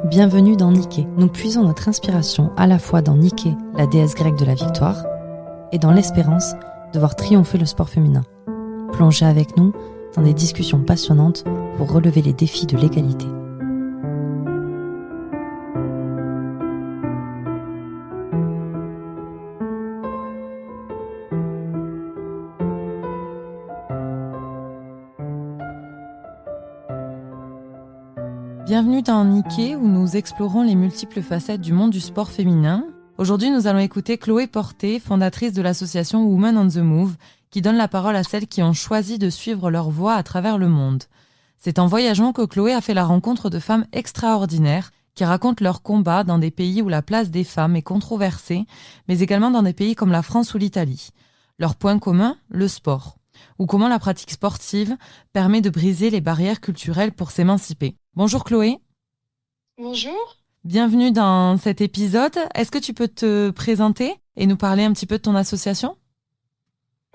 Bienvenue dans Nike. Nous puisons notre inspiration à la fois dans Nike, la déesse grecque de la victoire, et dans l'espérance de voir triompher le sport féminin. Plongez avec nous dans des discussions passionnantes pour relever les défis de l'égalité. Bienvenue dans Nike où nous explorons les multiples facettes du monde du sport féminin. Aujourd'hui, nous allons écouter Chloé Porté, fondatrice de l'association Women on the Move, qui donne la parole à celles qui ont choisi de suivre leur voie à travers le monde. C'est en voyageant que Chloé a fait la rencontre de femmes extraordinaires qui racontent leurs combats dans des pays où la place des femmes est controversée, mais également dans des pays comme la France ou l'Italie. Leur point commun, le sport, ou comment la pratique sportive permet de briser les barrières culturelles pour s'émanciper. Bonjour Chloé. Bonjour. Bienvenue dans cet épisode. Est-ce que tu peux te présenter et nous parler un petit peu de ton association ?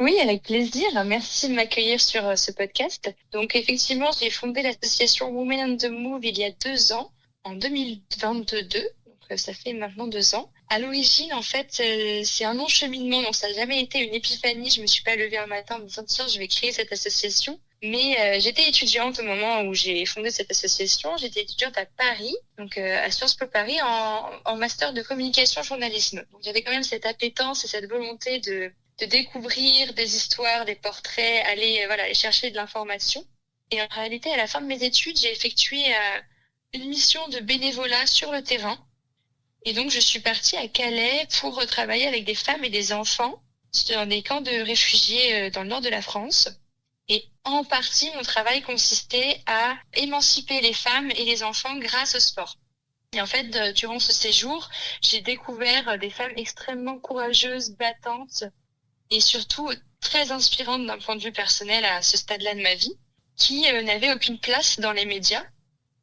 Oui, avec plaisir. Merci de m'accueillir sur ce podcast. Donc effectivement, j'ai fondé l'association Women on the Move il y a 2 ans, en 2022. Donc ça fait maintenant 2 ans. À l'origine, en fait, c'est un long cheminement. Donc ça n'a jamais été une épiphanie. Je me suis pas levée un matin en me disant tiens, je vais créer cette association. Mais j'étais étudiante au moment où j'ai fondé cette association. J'étais étudiante à Paris, donc à Sciences Po Paris, en master de communication journalisme. Donc j'avais quand même cette appétence et cette volonté de découvrir des histoires, des portraits, aller chercher de l'information. Et en réalité, à la fin de mes études, j'ai effectué une mission de bénévolat sur le terrain. Et donc je suis partie à Calais pour travailler avec des femmes et des enfants dans des camps de réfugiés dans le nord de la France. Et en partie, mon travail consistait à émanciper les femmes et les enfants grâce au sport. Et en fait, durant ce séjour, j'ai découvert des femmes extrêmement courageuses, battantes et surtout très inspirantes d'un point de vue personnel à ce stade-là de ma vie, qui n'avaient aucune place dans les médias.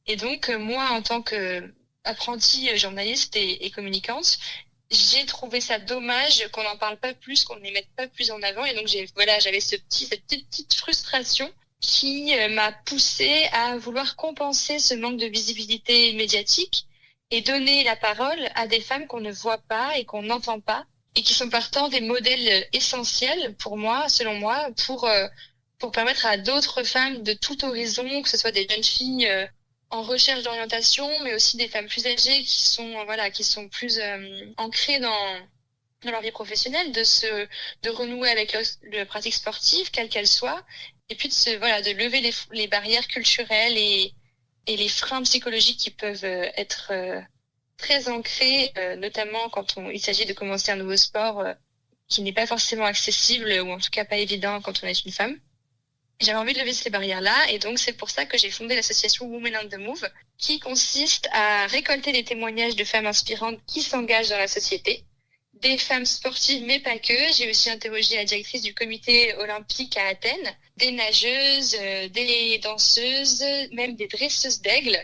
Et donc, moi, en tant qu'apprentie journaliste et communicante, j'ai trouvé ça dommage qu'on n'en parle pas plus, qu'on ne les mette pas plus en avant. Et donc, j'avais cette petite frustration qui m'a poussée à vouloir compenser ce manque de visibilité médiatique et donner la parole à des femmes qu'on ne voit pas et qu'on n'entend pas et qui sont pourtant des modèles essentiels pour moi, selon moi, pour permettre à d'autres femmes de tout horizon, que ce soit des jeunes filles en recherche d'orientation, mais aussi des femmes plus âgées qui sont plus ancrées dans leur vie professionnelle, de renouer avec la pratique sportive, quelle qu'elle soit, et puis de lever les barrières culturelles et les freins psychologiques qui peuvent être très ancrés, notamment quand il s'agit de commencer un nouveau sport qui n'est pas forcément accessible, ou en tout cas pas évident quand on est une femme. J'avais envie de lever ces barrières-là, et donc c'est pour ça que j'ai fondé l'association Women on the Move, qui consiste à récolter des témoignages de femmes inspirantes qui s'engagent dans la société, des femmes sportives, mais pas que. J'ai aussi interrogé la directrice du comité olympique à Athènes, des nageuses, des danseuses, même des dresseuses d'aigles.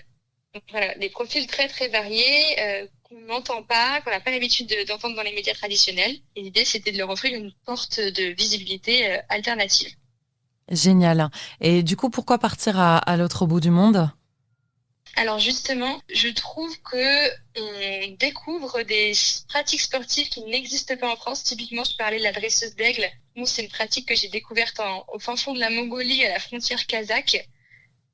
Donc voilà, des profils très très variés qu'on n'entend pas, qu'on n'a pas l'habitude d'entendre dans les médias traditionnels. Et l'idée, c'était de leur offrir une porte de visibilité alternative. Génial. Et du coup, pourquoi partir à l'autre bout du monde ? Alors justement, je trouve que on découvre des pratiques sportives qui n'existent pas en France. Typiquement, je parlais de la dresseuse d'aigle. Bon, c'est une pratique que j'ai découverte au fin fond de la Mongolie, à la frontière kazakh,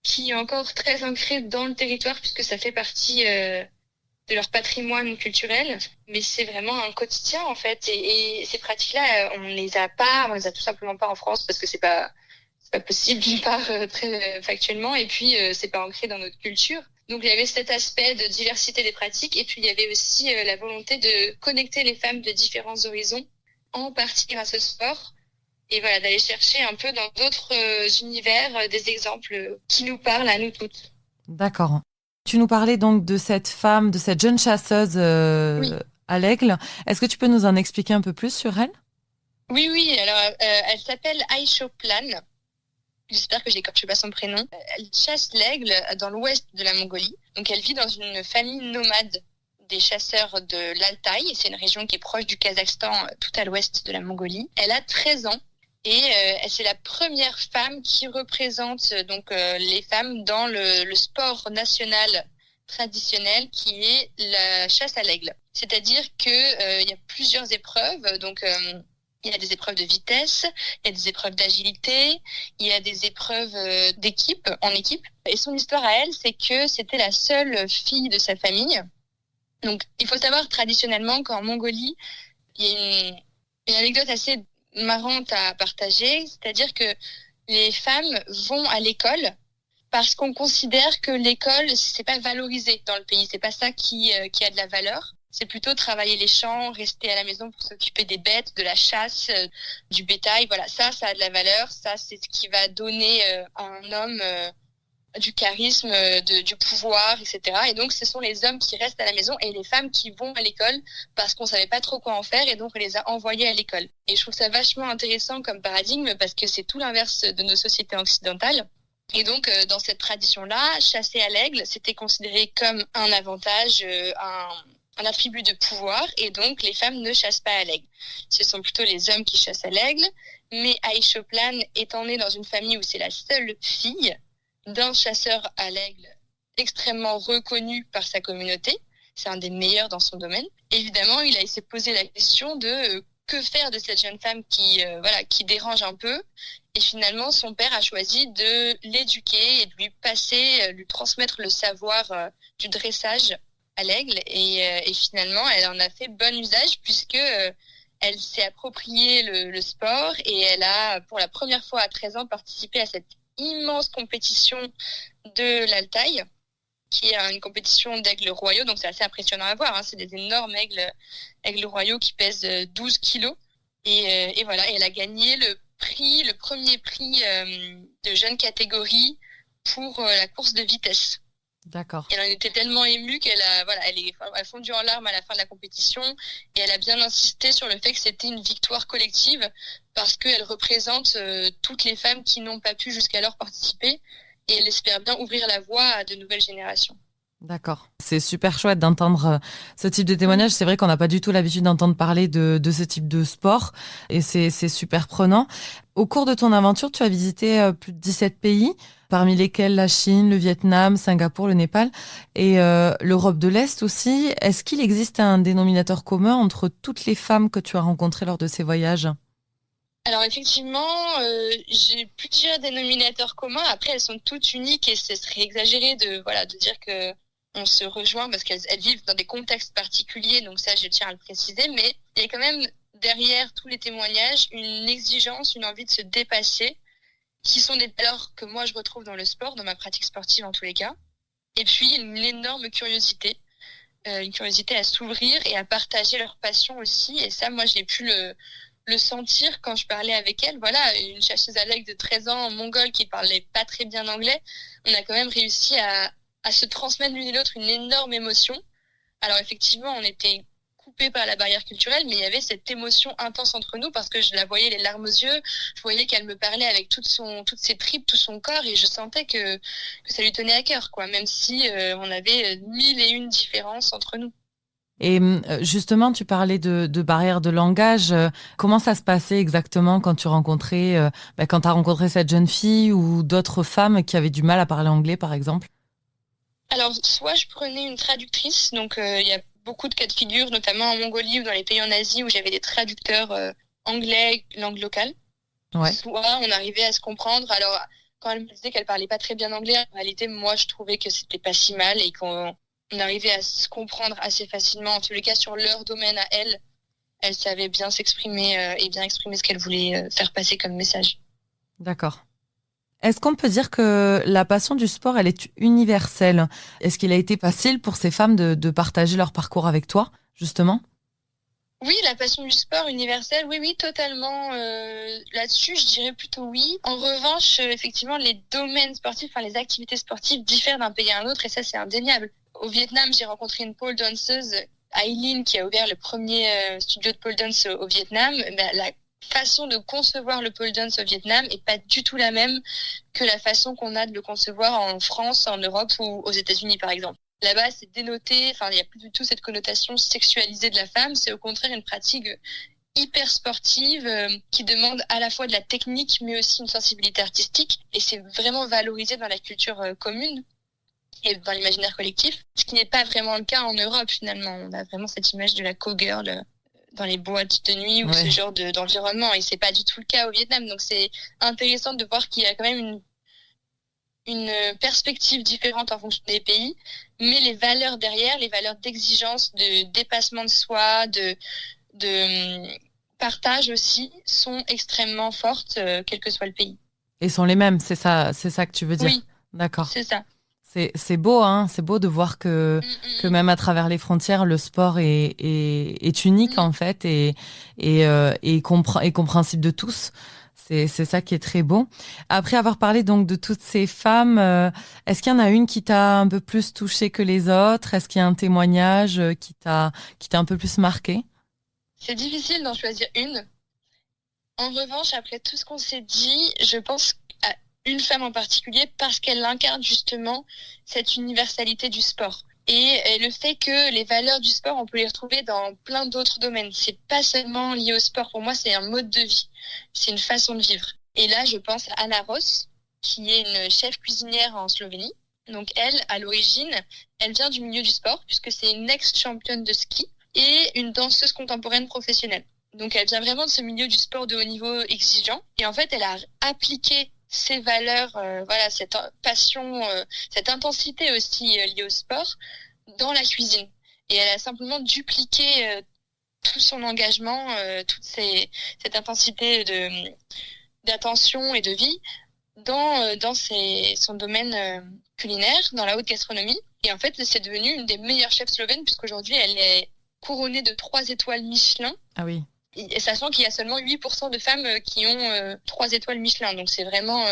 qui est encore très ancrée dans le territoire puisque ça fait partie de leur patrimoine culturel. Mais c'est vraiment un quotidien en fait. Et ces pratiques-là, on les a tout simplement pas en France parce que c'est pas possible d'une part très factuellement, et puis c'est pas ancré dans notre culture. Donc il y avait cet aspect de diversité des pratiques, et puis il y avait aussi la volonté de connecter les femmes de différents horizons, en partie grâce au sport, et voilà, d'aller chercher un peu dans d'autres univers des exemples qui nous parlent à nous toutes. D'accord. Tu nous parlais donc de cette femme, de cette jeune chasseuse Oui. à l'aigle. Est-ce que tu peux nous en expliquer un peu plus sur elle ? Oui, alors elle s'appelle Aïcho Plan. J'espère que j'écorche pas son prénom. Elle chasse l'aigle dans l'ouest de la Mongolie. Donc elle vit dans une famille nomade des chasseurs de l'Altaï. C'est une région qui est proche du Kazakhstan, tout à l'ouest de la Mongolie. Elle a 13 ans et c'est la première femme qui représente les femmes dans le sport national traditionnelle qui est la chasse à l'aigle. C'est-à-dire que il y a plusieurs épreuves. Donc, il y a des épreuves de vitesse, il y a des épreuves d'agilité, il y a des épreuves d'équipe, en équipe. Et son histoire à elle, c'est que c'était la seule fille de sa famille. Donc, il faut savoir traditionnellement qu'en Mongolie, il y a une anecdote assez marrante à partager, c'est-à-dire que les femmes vont à l'école parce qu'on considère que l'école, c'est pas valorisé dans le pays, c'est pas ça qui a de la valeur. C'est plutôt travailler les champs, rester à la maison pour s'occuper des bêtes, de la chasse, du bétail. Voilà, ça a de la valeur. Ça, c'est ce qui va donner à un homme du charisme, du pouvoir, etc. Et donc, ce sont les hommes qui restent à la maison et les femmes qui vont à l'école parce qu'on savait pas trop quoi en faire et donc on les a envoyées à l'école. Et je trouve ça vachement intéressant comme paradigme parce que c'est tout l'inverse de nos sociétés occidentales. Et donc, dans cette tradition-là, chasser à l'aigle, c'était considéré comme un avantage, un attribut de pouvoir, et donc les femmes ne chassent pas à l'aigle. Ce sont plutôt les hommes qui chassent à l'aigle, mais Aishoplan étant née dans une famille où c'est la seule fille d'un chasseur à l'aigle extrêmement reconnu par sa communauté, c'est un des meilleurs dans son domaine, évidemment, il s'est posé la question de que faire de cette jeune femme qui dérange un peu, et finalement, son père a choisi de l'éduquer et de lui transmettre le savoir du dressage à l'aigle et finalement elle en a fait bon usage puisque elle s'est approprié le sport et elle a pour la première fois à 13 ans participé à cette immense compétition de l'Altaï qui est une compétition d'aigles royaux, donc c'est assez impressionnant à voir, hein. C'est des énormes aigles royaux qui pèsent 12 kilos et voilà, et elle a gagné le premier prix de jeune catégorie pour la course de vitesse. D'accord. Elle en était tellement émue elle a fondu en larmes à la fin de la compétition et elle a bien insisté sur le fait que c'était une victoire collective parce qu'elle représente toutes les femmes qui n'ont pas pu jusqu'alors participer et elle espère bien ouvrir la voie à de nouvelles générations. D'accord. C'est super chouette d'entendre ce type de témoignage. C'est vrai qu'on n'a pas du tout l'habitude d'entendre parler de ce type de sport et c'est super prenant. Au cours de ton aventure, tu as visité plus de 17 pays, parmi lesquels la Chine, le Vietnam, Singapour, le Népal et l'Europe de l'Est aussi. Est-ce qu'il existe un dénominateur commun entre toutes les femmes que tu as rencontrées lors de ces voyages ? Alors effectivement, j'ai plusieurs dénominateurs communs. Après, elles sont toutes uniques et ce serait exagéré de dire que on se rejoint parce qu'elles vivent dans des contextes particuliers. Donc ça, je tiens à le préciser. Mais il y a quand même derrière tous les témoignages une exigence, une envie de se dépasser, qui sont des valeurs que moi je retrouve dans le sport, dans ma pratique sportive en tous les cas. Et puis une énorme curiosité, une curiosité à s'ouvrir et à partager leur passion aussi. Et ça, moi, j'ai pu le sentir quand je parlais avec elle. Voilà, une chasseuse à l'aigle de 13 ans, mongole, qui parlait pas très bien anglais. On a quand même réussi à se transmettre l'une et l'autre une énorme émotion. Alors effectivement, on était coupés par la barrière culturelle, mais il y avait cette émotion intense entre nous parce que je la voyais les larmes aux yeux, je voyais qu'elle me parlait avec toutes ses tripes, tout son corps, et je sentais que ça lui tenait à cœur, quoi, même si on avait 1001 différences entre nous. Et justement, tu parlais de barrières de langage. Comment ça se passait exactement quand tu rencontrais, quand tu as rencontré cette jeune fille ou d'autres femmes qui avaient du mal à parler anglais, par exemple ? Alors, soit je prenais une traductrice, donc il y a beaucoup de cas de figure, notamment en Mongolie ou dans les pays en Asie où j'avais des traducteurs anglais, langue locale. Ouais. Soit on arrivait à se comprendre. Alors, quand elle me disait qu'elle parlait pas très bien anglais, en réalité, moi, je trouvais que c'était pas si mal et qu'on arrivait à se comprendre assez facilement. En tous les cas, sur leur domaine à elle savait bien s'exprimer et bien exprimer ce qu'elle voulait faire passer comme message. D'accord. Est-ce qu'on peut dire que la passion du sport, elle est universelle ? Est-ce qu'il a été facile pour ces femmes de partager leur parcours avec toi, justement ? Oui, la passion du sport universelle, oui, totalement. Là-dessus, je dirais plutôt oui. En revanche, effectivement, les domaines sportifs, les activités sportives diffèrent d'un pays à un autre et ça, c'est indéniable. Au Vietnam, j'ai rencontré une pole danseuse, Aileen, qui a ouvert le premier studio de pole dance au Vietnam. La façon de concevoir le pole dance au Vietnam est pas du tout la même que la façon qu'on a de le concevoir en France, en Europe ou aux États-Unis, par exemple. Là-bas, c'est dénoté, il n'y a plus du tout cette connotation sexualisée de la femme. C'est au contraire une pratique hyper sportive qui demande à la fois de la technique, mais aussi une sensibilité artistique. Et c'est vraiment valorisé dans la culture commune. et dans l'imaginaire collectif, ce qui n'est pas vraiment le cas en Europe finalement. On a vraiment cette image de la cowgirl dans les boîtes de nuit ou ce genre d'environnement, et c'est pas du tout le cas au Vietnam. Donc c'est intéressant de voir qu'il y a quand même une perspective différente en fonction des pays, mais les valeurs derrière, les valeurs d'exigence, de dépassement de soi, de partage aussi, sont extrêmement fortes, quel que soit le pays. Et sont les mêmes, c'est ça que tu veux dire. Oui, d'accord. C'est ça. C'est beau, hein. C'est beau de voir que même à travers les frontières, le sport est unique en fait et compréhensible de tous. C'est ça qui est très beau. Après avoir parlé donc de toutes ces femmes, est-ce qu'il y en a une qui t'a un peu plus touchée que les autres? Est-ce qu'il y a un témoignage qui t'a un peu plus marqué? C'est difficile d'en choisir une. En revanche, après tout ce qu'on s'est dit, je pense à une femme en particulier parce qu'elle incarne justement cette universalité du sport. Et le fait que les valeurs du sport, on peut les retrouver dans plein d'autres domaines. C'est pas seulement lié au sport. Pour moi, c'est un mode de vie. C'est une façon de vivre. Et là, je pense à Anna Ross, qui est une chef cuisinière en Slovénie. Donc elle, à l'origine, elle vient du milieu du sport puisque c'est une ex-championne de ski et une danseuse contemporaine professionnelle. Donc elle vient vraiment de ce milieu du sport de haut niveau exigeant. Et en fait, elle a appliqué ces valeurs, cette passion, cette intensité aussi liée au sport dans la cuisine. Et elle a simplement dupliqué tout son engagement, cette intensité d'attention et de vie dans son domaine culinaire, dans la haute gastronomie. Et en fait, c'est devenu une des meilleures chefs slovènes puisqu'aujourd'hui, elle est couronnée de 3 étoiles Michelin. Ah oui. Et sachant qu'il y a seulement 8% de femmes qui ont 3 étoiles Michelin. Donc c'est vraiment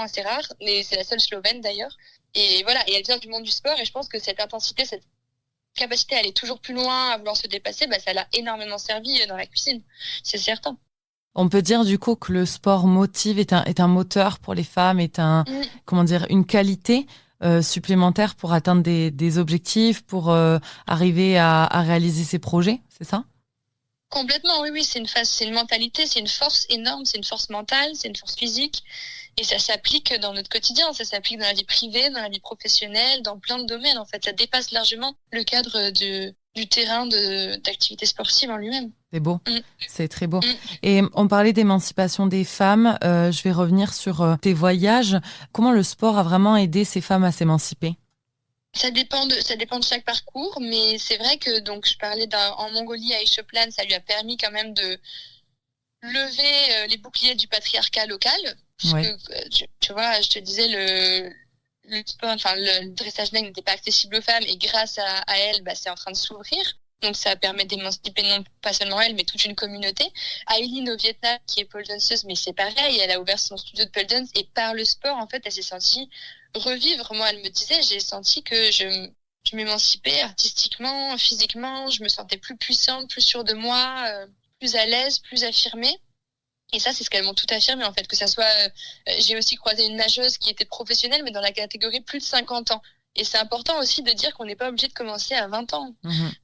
assez rare. Mais c'est la seule Slovène d'ailleurs. Et voilà, et elle vient du monde du sport. Et je pense que cette intensité, cette capacité à aller toujours plus loin, à vouloir se dépasser, ça l'a énormément servi dans la cuisine. C'est certain. On peut dire du coup que le sport motive, est un moteur pour les femmes, est une qualité supplémentaire pour atteindre des objectifs, pour arriver à réaliser ses projets, c'est ça ? Complètement, oui, c'est une mentalité, c'est une force énorme, c'est une force mentale, c'est une force physique, et ça s'applique dans notre quotidien, ça s'applique dans la vie privée, dans la vie professionnelle, dans plein de domaines en fait, ça dépasse largement le cadre du terrain d'activité sportive en lui-même. C'est beau, c'est très beau. Et on parlait d'émancipation des femmes, je vais revenir sur tes voyages. Comment le sport a vraiment aidé ces femmes à s'émanciper ? Ça dépend de chaque parcours, mais c'est vrai que donc je parlais en Mongolie à Aishoplan, ça lui a permis quand même de lever les boucliers du patriarcat local. Ouais. Tu vois, je te disais le sport, le dressage nègre n'était pas accessible aux femmes et grâce à elle, c'est en train de s'ouvrir. Donc ça permet d'émanciper non pas seulement elle, mais toute une communauté. Aileen au Vietnam, qui est pole danseuse, mais c'est pareil, elle a ouvert son studio de pole dance et par le sport, en fait, elle s'est sentie revivre. Moi, elle me disait, j'ai senti que je m'émancipais artistiquement, physiquement, je me sentais plus puissante, plus sûre de moi, plus à l'aise, plus affirmée. Et ça, c'est ce qu'elles m'ont tout affirmé, en fait, que ça soit... j'ai aussi croisé une nageuse qui était professionnelle, mais dans la catégorie plus de 50 ans. Et c'est important aussi de dire qu'on n'est pas obligé de commencer à 20 ans.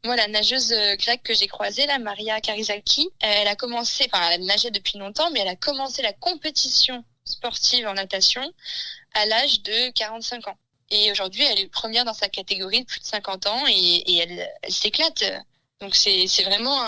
Moi, la nageuse grecque que j'ai croisée, là, Maria Karizaki, elle a nageait depuis longtemps, mais elle a commencé la compétition sportive en natation à l'âge de 45 ans. Et aujourd'hui, elle est première dans sa catégorie de plus de 50 ans et elle s'éclate. Donc, c'est vraiment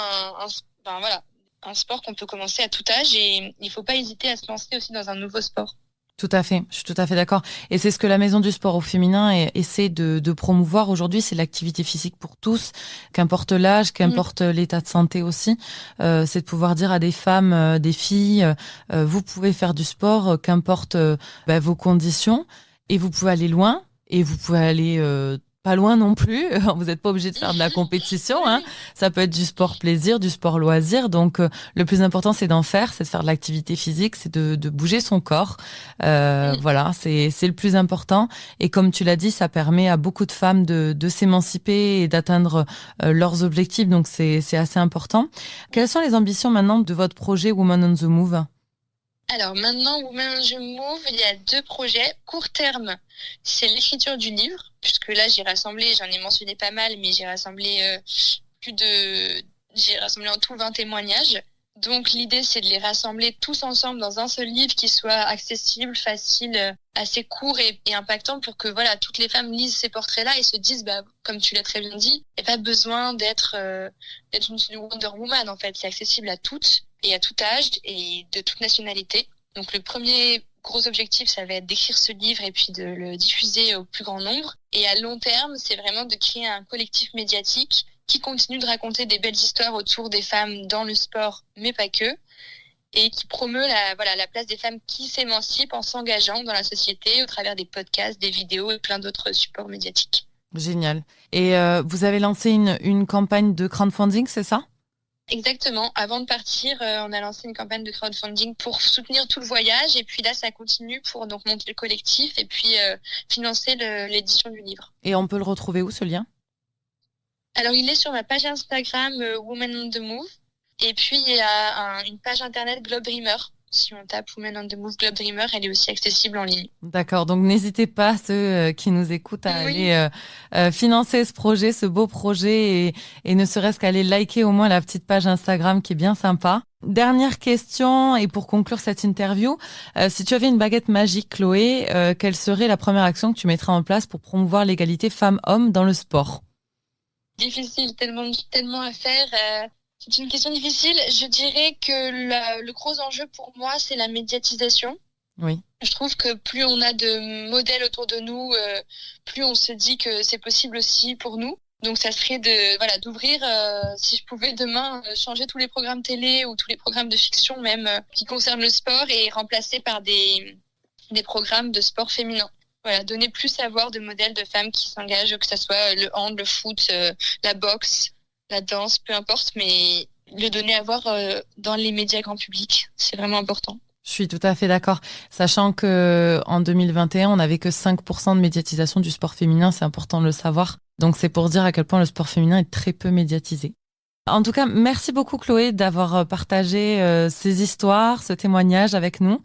un sport qu'on peut commencer à tout âge et il ne faut pas hésiter à se lancer aussi dans un nouveau sport. Tout à fait, je suis tout à fait d'accord. Et c'est ce que la Maison du sport au féminin essaie de promouvoir aujourd'hui, c'est l'activité physique pour tous, qu'importe l'âge, qu'importe l'état de santé aussi. C'est de pouvoir dire à des femmes, des filles, vous pouvez faire du sport, qu'importe vos conditions, et vous pouvez aller loin, et vous pouvez aller pas loin non plus. Vous n'êtes pas obligé de faire de la compétition, hein. Ça peut être du sport plaisir, du sport loisir. Donc, le plus important, c'est d'en faire, c'est de faire de l'activité physique, c'est de bouger son corps. Voilà, c'est le plus important. Et comme tu l'as dit, ça permet à beaucoup de femmes de s'émanciper et d'atteindre leurs objectifs. Donc, c'est assez important. Quelles sont les ambitions maintenant de votre projet Women on the Move ? Alors maintenant, Women on the Move, il y a 2 projets. Court terme, c'est l'écriture du livre, puisque là, j'en ai mentionné pas mal, mais j'ai rassemblé en tout 20 témoignages Donc l'idée, c'est de les rassembler tous ensemble dans un seul livre qui soit accessible, facile, assez court et impactant pour que voilà toutes les femmes lisent ces portraits-là et se disent, comme tu l'as très bien dit, il n'y a pas besoin d'être une Wonder Woman en fait. C'est accessible à toutes et à tout âge et de toute nationalité. Donc le premier gros objectif, ça va être d'écrire ce livre et puis de le diffuser au plus grand nombre. Et à long terme, c'est vraiment de créer un collectif médiatique qui continue de raconter des belles histoires autour des femmes dans le sport, mais pas que, et qui promeut la place des femmes qui s'émancipent en s'engageant dans la société au travers des podcasts, des vidéos et plein d'autres supports médiatiques. Génial. Et vous avez lancé une campagne de crowdfunding, c'est ça ? Exactement. Avant de partir, on a lancé une campagne de crowdfunding pour soutenir tout le voyage. Et puis là, ça continue pour donc monter le collectif et puis financer l'édition du livre. Et on peut le retrouver où, ce lien ? Alors, il est sur ma page Instagram Women on the Move. Et puis, il y a une page internet Globe Dreamer. Si on tape Women on the Move Globe Dreamer, elle est aussi accessible en ligne. D'accord, donc n'hésitez pas, ceux qui nous écoutent, à aller financer ce projet, ce beau projet, et ne serait-ce qu'aller liker au moins la petite page Instagram qui est bien sympa. Dernière question, et pour conclure cette interview, si tu avais une baguette magique, Chloé, quelle serait la première action que tu mettrais en place pour promouvoir l'égalité femmes-hommes dans le sport ? Difficile, tellement à faire. C'est une question difficile. Je dirais que le gros enjeu pour moi, c'est la médiatisation. Oui. Je trouve que plus on a de modèles autour de nous, plus on se dit que c'est possible aussi pour nous. Donc ça serait d'ouvrir, si je pouvais demain changer tous les programmes télé ou tous les programmes de fiction même qui concernent le sport et remplacer par des programmes de sport féminin. Voilà, donner plus à voir de modèles de femmes qui s'engagent, que ce soit le hand, le foot, la boxe, la danse, peu importe, mais le donner à voir dans les médias grand public, c'est vraiment important. Je suis tout à fait d'accord. Sachant que en 2021, on n'avait que 5% de médiatisation du sport féminin, c'est important de le savoir. Donc c'est pour dire à quel point le sport féminin est très peu médiatisé. En tout cas, merci beaucoup Chloé d'avoir partagé ces histoires, ce témoignage avec nous.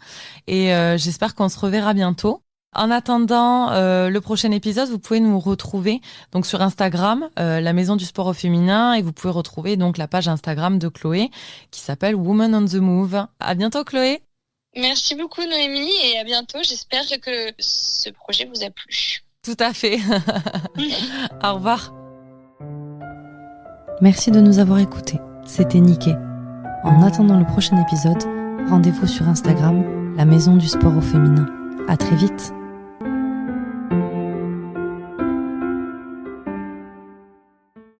Et j'espère qu'on se reverra bientôt. En attendant le prochain épisode, vous pouvez nous retrouver donc sur Instagram, la Maison du Sport au Féminin, et vous pouvez retrouver donc la page Instagram de Chloé qui s'appelle Women on the Move. À bientôt Chloé. Merci beaucoup Noémie et à bientôt. J'espère que ce projet vous a plu. Tout à fait. Au revoir. Merci de nous avoir écoutés. C'était Niké. En attendant le prochain épisode, rendez-vous sur Instagram, la Maison du Sport au Féminin. À très vite.